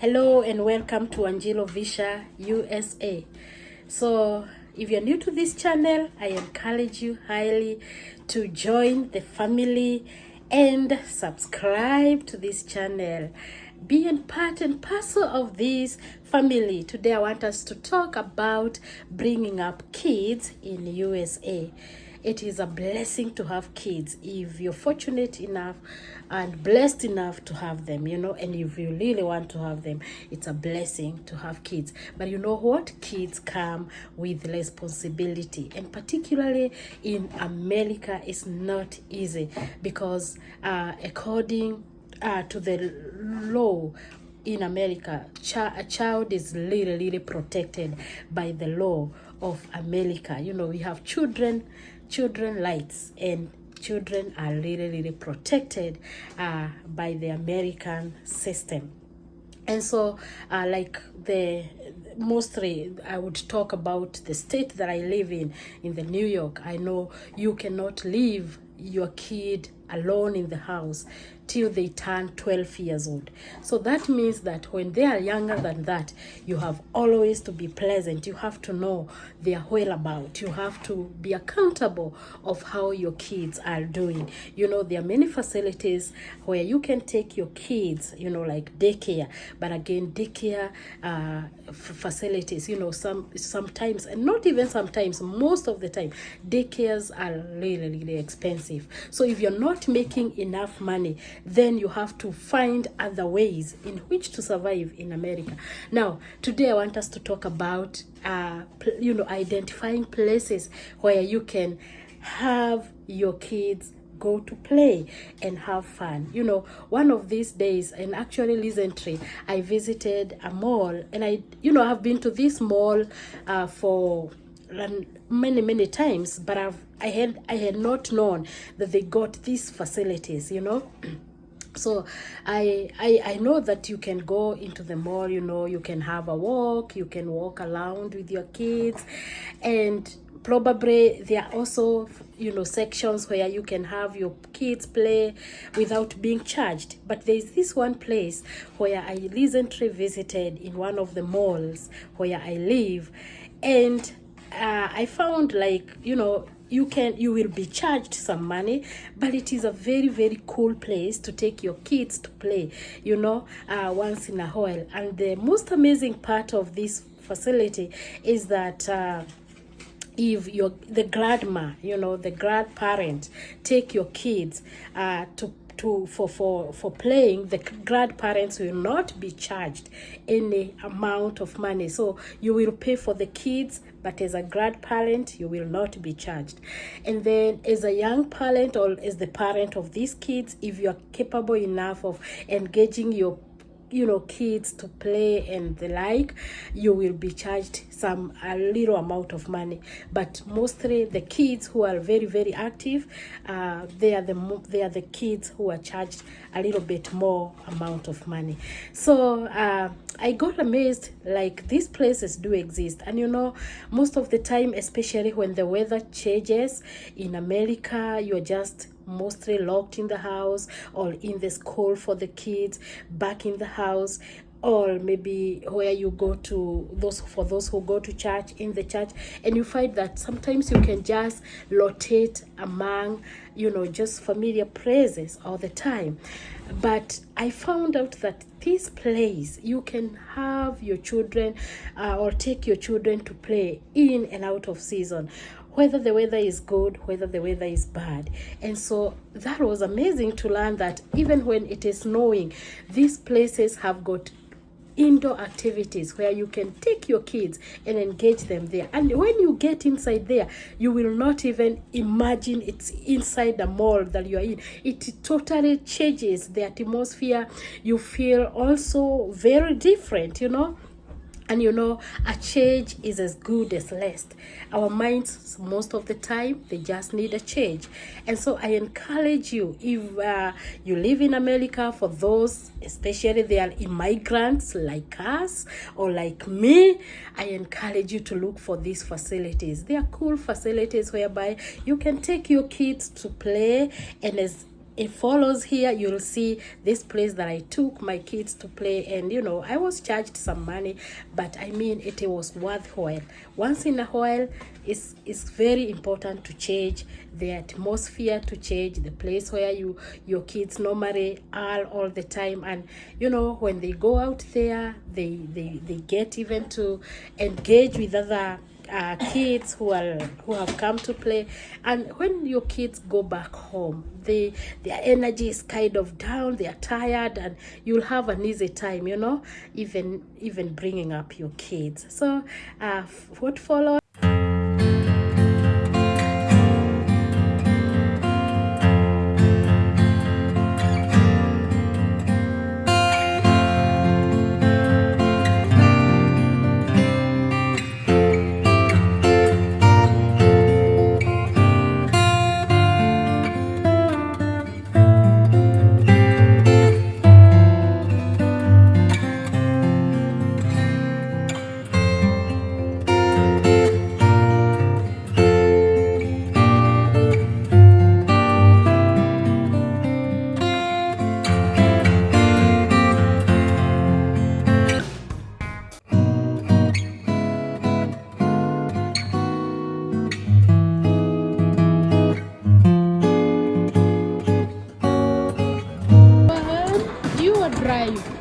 Hello and welcome to Angelo Visha USA. So if you're new to this channel, I encourage you highly to join the family and subscribe to this channel. Being part and parcel of this family. Today I want us to talk about bringing up kids in USA. It is a blessing to have kids if you're fortunate enough and blessed enough to have them, and if you really want to have them, it's a blessing to have kids. But you know what? Kids come with responsibility, and particularly in America, it's not easy because according to the law in America, a child is really protected by the law of America. We have children rights, and children are really protected by the American system. And so mostly I would talk about the state that I live in the New York. I know you cannot leave your kid alone in the house till they turn 12 years old. So that means that when they are younger than that, you have always to be present. You have to know their whereabouts. You have to be accountable of how your kids are doing. There are many facilities where you can take your kids, like daycare. But again, daycare facilities, sometimes, and not even sometimes, most of the time, daycares are really expensive. So if you're not making enough money, then you have to find other ways in which to survive in America. Now, today I want us to talk about, identifying places where you can have your kids go to play and have fun. One of these days, and actually recently, I visited a mall, and I have been to this mall for many times, but I had not known that they got these facilities. So I know that you can go into the mall, you can have a walk, you can walk around with your kids, and probably there are also sections where you can have your kids play without being charged. But there's this one place where I recently visited in one of the malls where I live, and I found you will be charged some money, but it is a very cool place to take your kids to play, once in a while. And the most amazing part of this facility is that if the grandma, the grandparent, take your kids for playing, the grandparents will not be charged any amount of money. So you will pay for the kids, but as a grandparent, you will not be charged. And then as a young parent, or as the parent of these kids, if you are capable enough of engaging your kids to play and the like, you will be charged a little amount of money. But mostly the kids who are very active, they are the kids who are charged a little bit more amount of money. So I got amazed, like these places do exist. And most of the time, especially when the weather changes in America, you're just mostly locked in the house, or in the school for the kids, back in the house, or maybe where you go to, those who go to church, in the church. And you find that sometimes you can just rotate among just familiar places all the time. But I found out that this place, you can have your children or take your children to play in and out of season, whether the weather is good, whether the weather is bad. And so that was amazing to learn that even when it is snowing, these places have got indoor activities where you can take your kids and engage them there. And when you get inside there, you will not even imagine it's inside the mall that you are in. It totally changes the atmosphere. You feel also very different, And a change is as good as rest. Our minds, most of the time, they just need a change. And so I encourage you, if you live in America, for those, especially they are immigrants like us or like me, I encourage you to look for these facilities. They are cool facilities whereby you can take your kids to play, and as it follows here. You'll see this place that I took my kids to play, and you know, I was charged some money, but I mean, it was worth while. Once in a while, it's very important to change the atmosphere, to change the place where your kids normally are all the time. And you know, when they go out there, they get even to engage with other kids who have come to play. And when your kids go back home, their energy is kind of down, they are tired, and you'll have an easy time, you know, even bringing up your kids. So what follows. You drive.